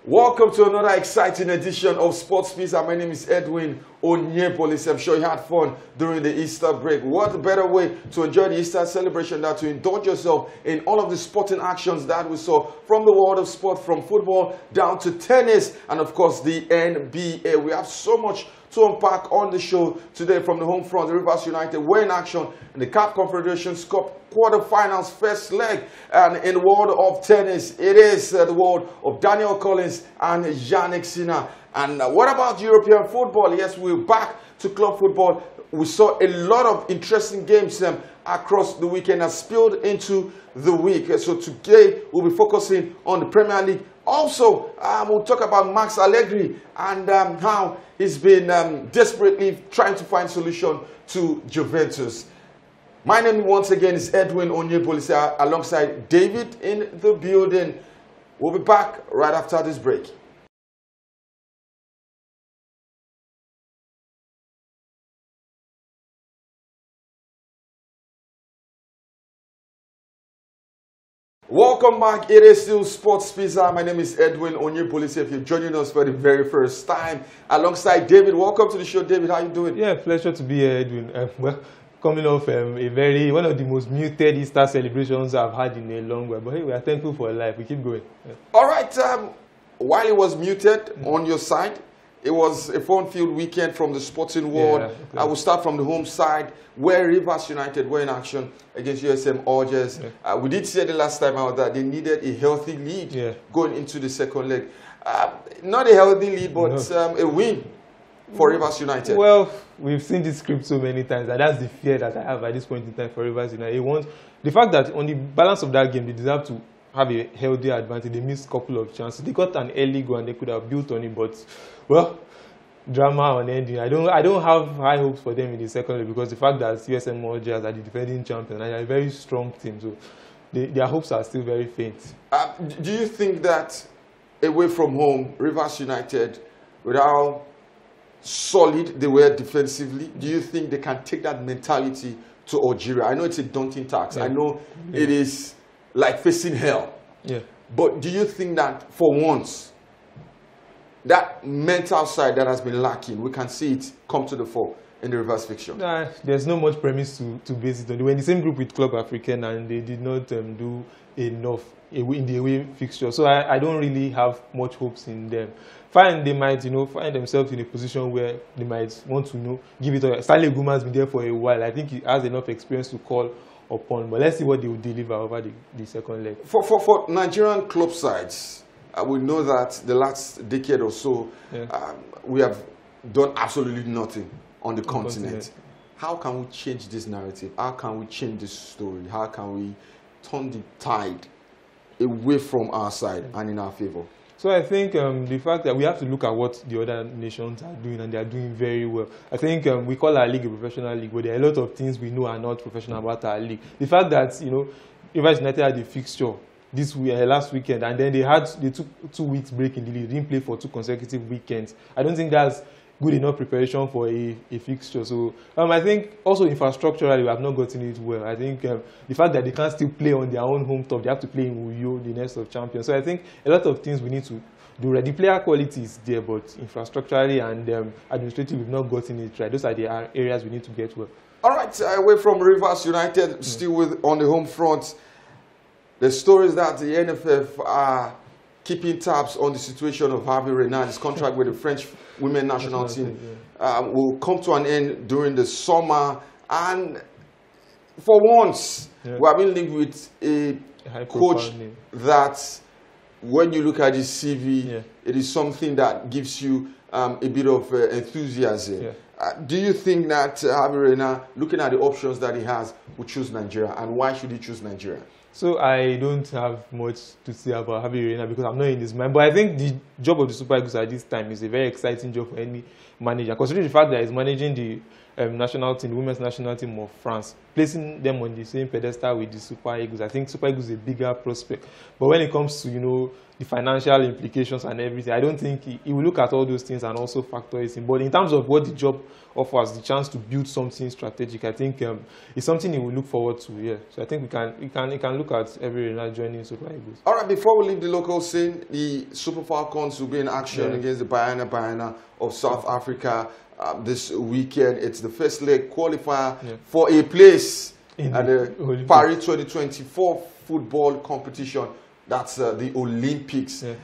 Welcome to another exciting edition of Sports Pizza. My name is Edwin Onyepolis. I'm sure you had fun during the Easter break. What a better way to enjoy the Easter celebration than to indulge yourself in all of the sporting actions that we saw from the world of sport, from football down to tennis and of course the NBA. We have so much to unpack on the show today. From the home front, Rivers United were in action in the CAF Confederations Cup quarterfinals first leg, and in the world of tennis it is the world of Daniel Collins and Jannik Sinner. And what about European football? Yes, we're back to club football. We saw a lot of interesting games across the weekend that spilled into the week. So today we'll be focusing on the Premier League. Also, we'll talk about Max Allegri and how he's been desperately trying to find solution to Juventus. My name once again is Edwin Onyepolis alongside David in the building. We'll be back right after this break. Welcome back. It is still Sports Pizza. My name is Edwin Onyepolis. If you're joining us for the very first time, alongside David. Welcome to the show, David. How are you doing? Yeah, pleasure to be here, Edwin. Well, coming off one of the most muted Easter celebrations I've had in a long while. But hey, we are thankful for life. We keep going. Yeah. All right. While it was muted on your side, it was a fun-filled weekend from the sporting world. Yeah, okay. I will start from the home side, where Rivers United were in action against USM Algiers. Yeah. We did say the last time out that they needed a healthy lead going into the second leg. Not a healthy lead, but a win for Rivers United. Well, we've seen this script so many times, and that's the fear that I have at this point in time for Rivers United. The fact that on the balance of that game, they deserve to have a healthy advantage. They missed a couple of chances. They got an early goal and they could have built on it, but well, drama on ending. I don't have high hopes for them in the second leg because the fact that USM Algiers are the defending champions and they are a very strong team, so their hopes are still very faint. Do you think that away from home, Rivers United, with how solid they were defensively, do you think they can take that mentality to Algeria? I know it's a daunting task. I know it is like facing hell. Yeah. But do you think that for once, that mental side that has been lacking, we can see it come to the fore in the reverse fixture? Nah, there's no much premise to base it on. They were in the same group with Club Africain and they did not do enough in the away fixture. So I don't really have much hopes in them. Fine, they might find themselves in a position where they might want to give it a. Stanley Guma has been there for a while. I think he has enough experience to call upon. But let's see what they will deliver over the second leg. For Nigerian club sides, we know that the last decade or so, we have done absolutely nothing on the continent. How can we change this narrative? How can we change this story? How can we turn the tide away from our side and in our favor? So I think the fact that we have to look at what the other nations are doing, and they are doing very well. I think we call our league a professional league, but there are a lot of things we know are not professional about our league. The fact that Rivers United had a fixture last weekend, and then they took 2 weeks break in the league. They didn't play for 2 consecutive weekends. I don't think that's good enough preparation for a fixture. So I think also infrastructurally we have not gotten it well. I think the fact that they can't still play on their own home turf, they have to play in Uyo, the nest of champions. So I think a lot of things we need to do. The player quality is there, but infrastructurally and administratively we've not gotten it right. Those are the areas we need to get well. All right, away from Rivers United, still on the home front, the stories that the NFF are keeping tabs on the situation of Hervé Renard. His contract with the French women national team will come to an end during the summer. And for once, we have been linked with a coach that, when you look at his CV, it is something that gives you a bit of enthusiasm. Do you think that Hervé Renard, looking at the options that he has, would choose Nigeria? And why should he choose Nigeria? So I don't have much to say about Hervé Renard because I'm not in his mind. But I think the job of the Super Eagles at this time is a very exciting job for any manager, considering the fact that he's managing the national team, the women's national team of France, placing them on the same pedestal with the Super Eagles. I think Super Eagles is a bigger prospect. But when it comes to, the financial implications and everything, I don't think he will look at all those things and also factor it in. But in terms of what the job offers, the chance to build something strategic, I think it's something he will look forward to. Yeah. So I think we can look at every Renard joining Super Eagles. All right, before we leave the local scene, the Super Falcons will be in action against the Banyana of South Africa this weekend. It's the first leg qualifier for a place at the Paris 2024 football competition. That's the Olympics. Yeah.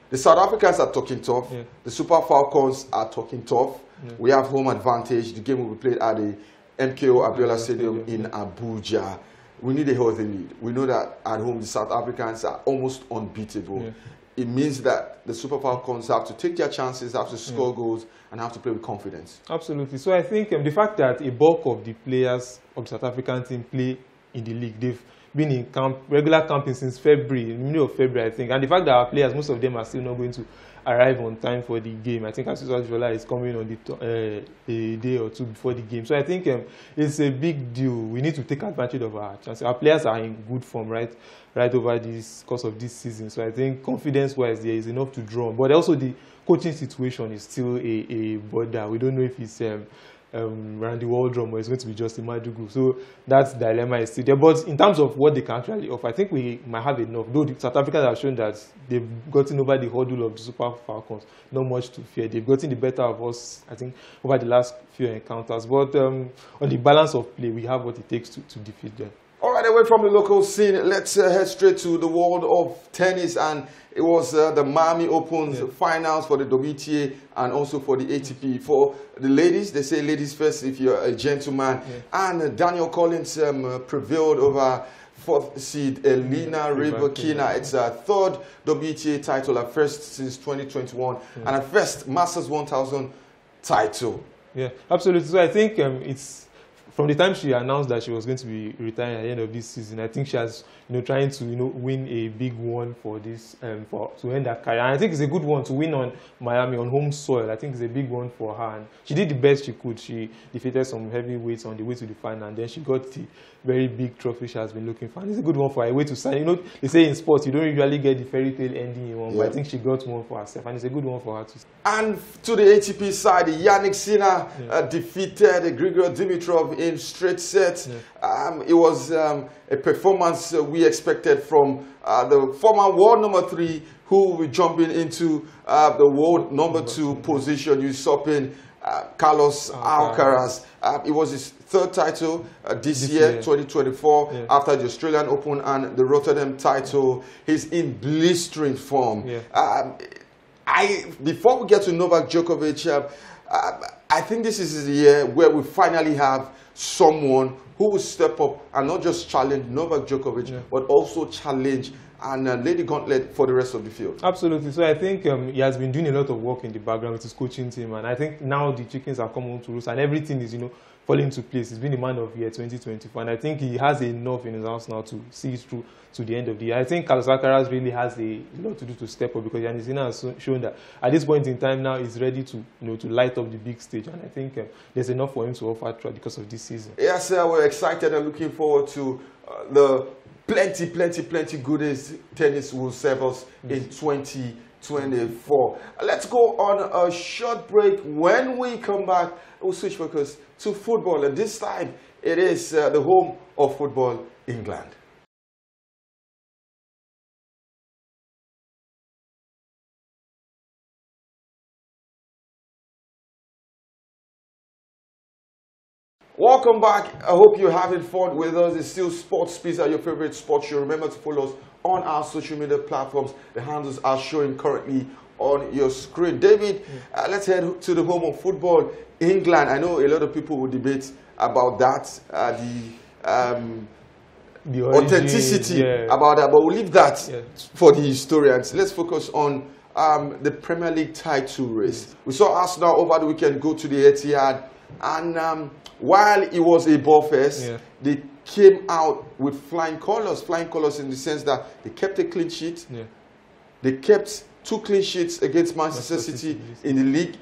The South Africans are talking tough. Yeah. The Super Falcons are talking tough. Yeah. We have home advantage. The game will be played at the MKO Abiola Stadium in Abuja. We need a healthy lead. We know that at home the South Africans are almost unbeatable. Yeah. It means that the Super Falcons have to take their chances, have to score goals, and have to play with confidence. Absolutely. So I think the fact that a bulk of the players of the South African team play in the league, they've been in regular camping since February, middle of February, I think. And the fact that our players, most of them are still not going to arrive on time for the game. I think Asisat Jola is coming on a day or two before the game. So I think it's a big deal. We need to take advantage of our chances. Our players are in good form right over this course of this season. So I think confidence-wise, there is enough to draw on. But also the coaching situation is still a border. We don't know if it's Randy Waldrum or it's going to be Justin Madugu. So that dilemma is still there. But in terms of what they can actually offer, I think we might have enough. Though the South Africans have shown that they've gotten over the hurdle of the Super Falcons. Not much to fear. They've gotten the better of us, I think, over the last few encounters. But on the balance of play, we have what it takes to defeat them. All right, away from the local scene, let's head straight to the world of tennis. And it was the Miami Open's finals for the WTA and also for the ATP. For the ladies, they say ladies first if you're a gentleman. And Danielle Collins prevailed over fourth seed Elena Rybakina. It's her third WTA title, her first since 2021, and her first Masters 1000 title. Yeah, absolutely. So I think it's from the time she announced that she was going to be retiring at the end of this season, I think she has, trying to, win a big one for this, to end her career. And I think it's a good one to win on Miami, on home soil. I think it's a big one for her. And she did the best she could. She defeated some heavyweights on the way to the final, and then she got the very big trophy she has been looking for. And it's a good one for her, a way to sign. They say in sports, you don't usually get the fairy tale ending in one, but I think she got one for herself, and it's a good one for her to. And to the ATP side, Yannick Sinner defeated Grigor Dimitrov in straight sets. It was a performance we expected from the former world number 3, who will be jumping into the world number 2 position, usurping Carlos Alcaraz. It was his third title this year, 2024, after the Australian Open and the Rotterdam title. He's in blistering form. Before we get to Novak Djokovic, I think this is the year where we finally have someone who will step up and not just challenge Novak Djokovic, but also challenge and lay the gauntlet for the rest of the field. Absolutely. So I think he has been doing a lot of work in the background with his coaching team, and I think now the chickens are coming to roost and everything is, falling into place. He's been the man of the year 2024, and I think he has enough in his house now to see it through to the end of the year. I think Carlos Alcaraz really has a lot to do to step up, because Yannick Sinner has shown that at this point in time now he's ready to to light up the big stage, and I think there's enough for him to offer throughout the course of this season. Yes, sir, we're excited and looking forward to the plenty goodies tennis will serve us in 2024. Let's go on a short break. When we come back, we'll switch focus to football, and this time it is the home of football, England. Welcome back. I hope you're having fun with us. It's still Sports Pizza, your favorite sports show. Remember to follow us on our social media platforms. The handles are showing currently on your screen. David, let's head to the home of football, England. I know a lot of people will debate about that, the authenticity about that, but we'll leave that for the historians. Let's focus on the Premier League title race. We saw Arsenal over the weekend go to the Etihad, and while it was a ball fest, they came out with flying colors in the sense that they kept a clean sheet. They kept 2 clean sheets against Manchester City in the league,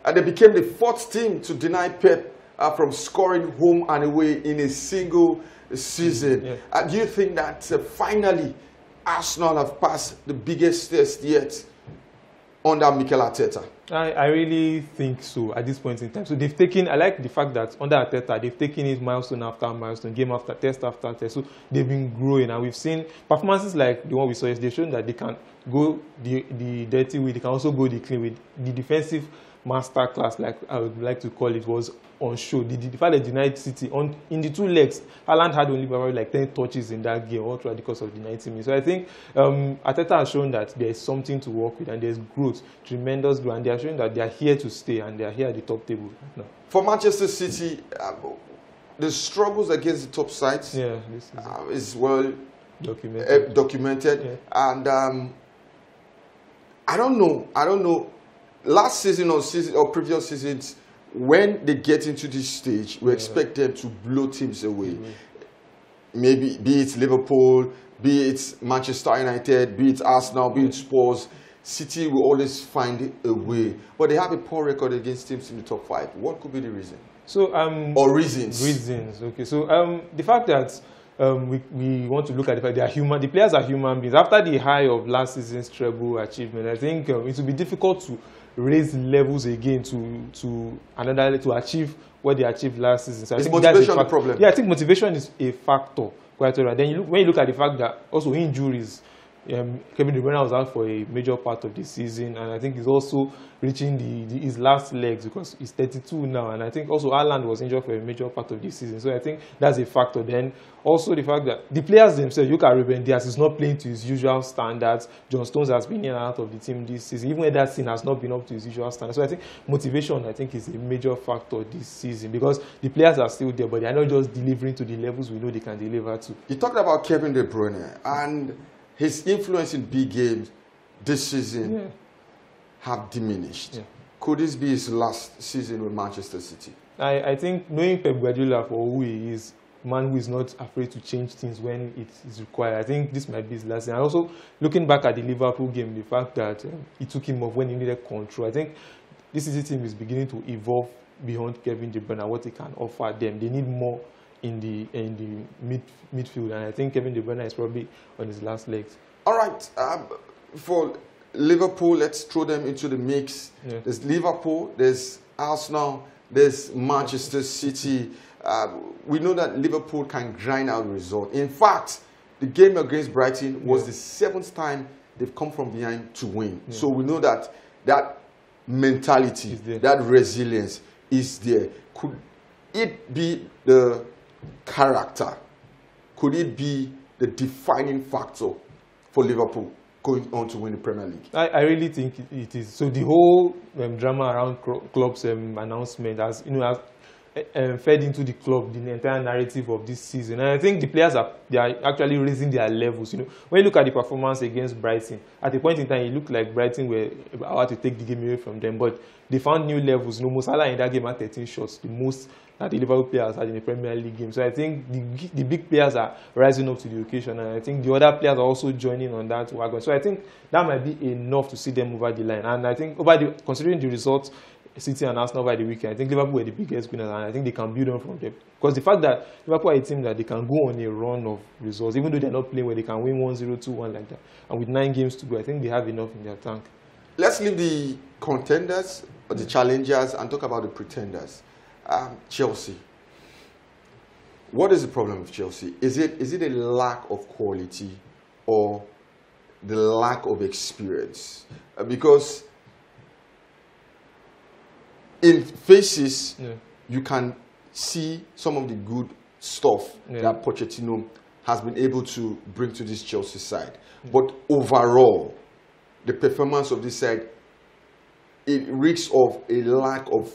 and they became the 4th team to deny Pep from scoring home and away in a single season. Yeah. Do you think that finally Arsenal have passed the biggest test yet under Mikel Arteta? I really think so at this point in time. So they've taken, I like the fact that under Arteta, they've taken it milestone after milestone, game after test after test. So they've been growing, and we've seen performances like the one we saw yesterday, showing that they can go the dirty way, they can also go the clean way. The defensive masterclass, like I would like to call it, was on show. The fact that United City, in the two legs, Haaland had only about like 10 touches in that game all throughout the course of the 90 minutes. So I think Arteta has shown that there is something to work with, and there's growth, tremendous growth, and they are showing that they are here to stay, and they are here at the top table right now. For Manchester City, the struggles against the top sides is well documented. Yeah. And I don't know. Last season or previous seasons, when they get into this stage, we expect them to blow teams away. Maybe be it Liverpool, be it Manchester United, be it Arsenal, be it Spurs. City will always find a way, but they have a poor record against teams in the top 5. What could be the reason? So or reasons? Reasons. Okay. So the fact that we want to look at the fact they are human. The players are human beings. After the high of last season's treble achievement, I think it will be difficult to raise levels again to achieve what they achieved last season. So I is think motivation the problem? Yeah, I think motivation is a factor. Quite right. Then when you look at the fact that also injuries, Kevin De Bruyne was out for a major part of the season, and I think he's also reaching his last legs because he's 32 now, and I think also Haaland was injured for a major part of the season. So I think that's a factor. Then also the fact that the players themselves, you look at Ruben Dias, is not playing to his usual standards. John Stones has been in and out of the team this season. Even Ederson has not been up to his usual standards. So I think motivation, I think, is a major factor this season because the players are still there, but they are not just delivering to the levels we know they can deliver to. You talked about Kevin De Bruyne and his influence in big games this season have diminished. Could this be his last season with Manchester City? I think knowing Pep Guardiola for who he is, a man who is not afraid to change things when it is required, I think this might be his last season. And also, looking back at the Liverpool game, the fact that he took him off when he needed control, I think this City team is beginning to evolve beyond Kevin De Bruyne and what he can offer them. They need more in the midfield, and I think Kevin De Bruyne is probably on his last legs. All right, for Liverpool, let's throw them into the mix. There's Liverpool, there's Arsenal, there's Manchester City. We know that Liverpool can grind out a result. In fact, the game against Brighton was the 7th time they've come from behind to win. So we know that that mentality, that resilience is there. Could it be the character? Could it be the defining factor for Liverpool going on to win the Premier League? I really think it is. So the whole drama around Klopp's announcement has fed into the club the entire narrative of this season, and I think the players are actually raising their levels. You know, when you look at the performance against Brighton, at a point in time it looked like Brighton were about to take the game away from them, but they found new levels. You know, Mo Salah in that game had 13 shots, the most that the Liverpool players had in a Premier League game. So I think the big players are rising up to the occasion, and I think the other players are also joining on that wagon. So I think that might be enough to see them over the line. And I think considering the results, City and Arsenal over the weekend, I think Liverpool were the biggest winners, and I think they can build on from them. Because the fact that Liverpool are a team that they can go on a run of results, even though they're not playing where they can win 1-0, 2-1 like that, and with 9 games to go, I think they have enough in their tank. Let's leave the contenders or the challengers and talk about the pretenders. Chelsea. What is the problem with Chelsea? Is it a lack of quality or the lack of experience? Because in faces, you can see some of the good stuff that Pochettino has been able to bring to this Chelsea side. But overall, the performance of this side, it reeks of a lack of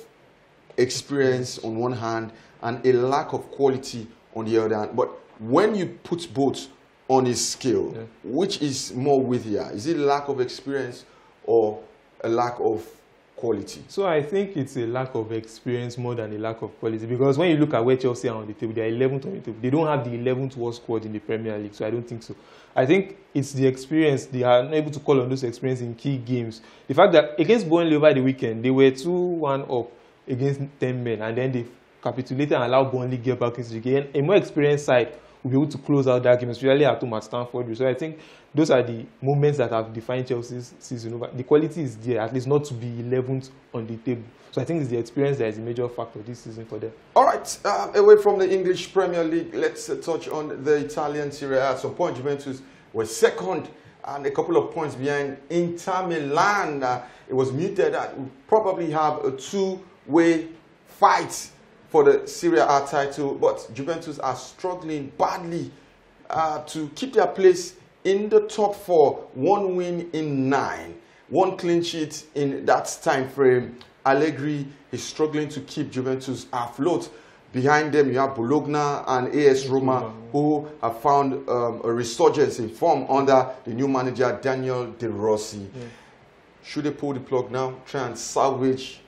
experience on one hand and a lack of quality on the other hand. But when you put both on a scale, which is more weightier? Is it lack of experience or a lack of quality? So I think it's a lack of experience more than a lack of quality, because when you look at where Chelsea are on the table, they are 11th on the table. They don't have the 11th worst squad in the Premier League, so I don't think so. I think it's the experience. They are not able to call on those experience in key games. The fact that against Burnley over the weekend, they were 2-1 up against 10 men, and then they capitulate and allow Burnley get back into the game. A more experienced side will be able to close out that game, especially at home at Stamford Bridge. So I think those are the moments that have defined Chelsea's season over. The quality is there, at least not to be 11th on the table. So I think it's the experience that is a major factor this season for them. All right, away from the English Premier League, let's touch on the Italian Serie A. At some point, Juventus were second and a couple of points behind Inter Milan. It was muted that we probably have a two-way fight for the Serie A title, but Juventus are struggling badly to keep their place in the top four. 1 win in 9, 1 clean sheet in that time frame. Allegri is struggling to keep Juventus afloat. Behind them, you have Bologna and AS Roma, who have found a resurgence in form under the new manager, Daniel De Rossi. Yeah. Should they pull the plug now, try and salvage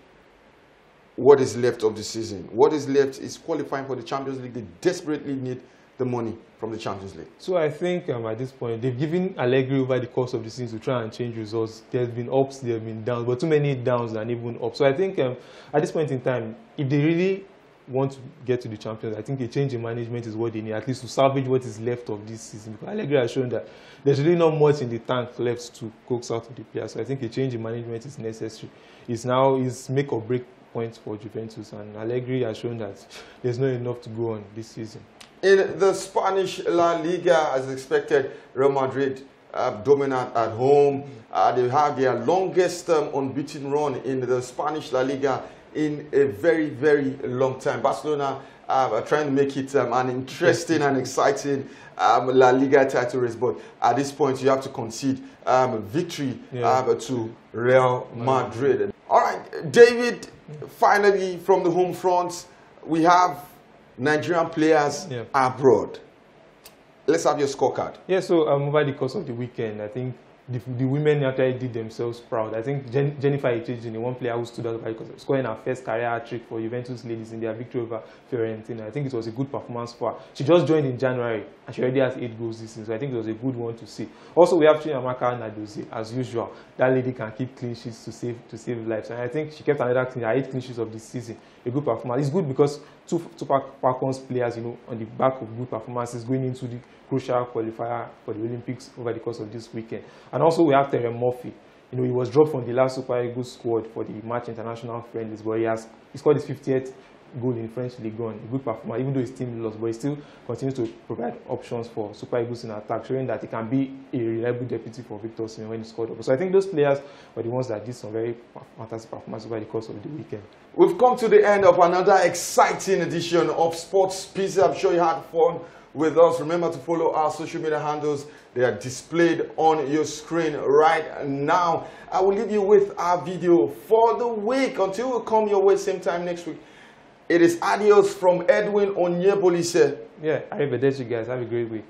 what is left of the season? What is left is qualifying for the Champions League. They desperately need the money from the Champions League. So I think at this point, they've given Allegri over the course of the season to try and change results. There's been ups, there have been downs, but too many downs than even ups. So I think at this point in time, if they really want to get to the Champions, I think a change in management is what they need, at least to salvage what is left of this season. Because Allegri has shown that there's really not much in the tank left to coax out of the players. So I think a change in management is necessary. It's make or break points for Juventus, and Allegri has shown that there's not enough to go on this season. In the Spanish La Liga, as expected, Real Madrid dominant at home. They have their longest unbeaten run in the Spanish La Liga in a very, very long time. Barcelona are trying to make it an interesting and exciting La Liga title race, but at this point you have to concede victory to Real Madrid. All right, David, finally from the home front, we have Nigerian players abroad. Let's have your scorecard. Yeah, so over the course of the weekend, I think the women actually did themselves proud. I think Jennifer Echejini, one player who stood out by scoring her first career hat-trick for Juventus ladies in their victory over Fiorentina. I think it was a good performance for her. She just joined in January and she already has 8 goals this season, so I think it was a good one to see. Also, we have Chiamaka Nadozie, as usual. That lady can keep clean sheets to save lives, and I think she kept another clean, her 8 clean sheets of this season. A good performance. It's good because two Falcons players, on the back of good performances, going into the crucial qualifier for the Olympics over the course of this weekend. And also we have Terence Murphy. He was dropped from the last Super Eagles squad for the March international friendlies, but he scored his 50th goal in French Ligue 1. A good performance, even though his team lost, but he still continues to provide options for Super Eagles in attack, showing that he can be a reliable deputy for Victor Osimhen when he scored up. So I think those players were the ones that did some very fantastic performances over the course of the weekend. We've come to the end of another exciting edition of Sports Pizza. I'm sure you had fun with us. Remember to follow our social media handles. They are displayed on your screen right now. I will leave you with our video for the week. Until we come your way same time next week, it is adios from Edwin Onyebolise. Yeah, arrivederci guys. Have a great week.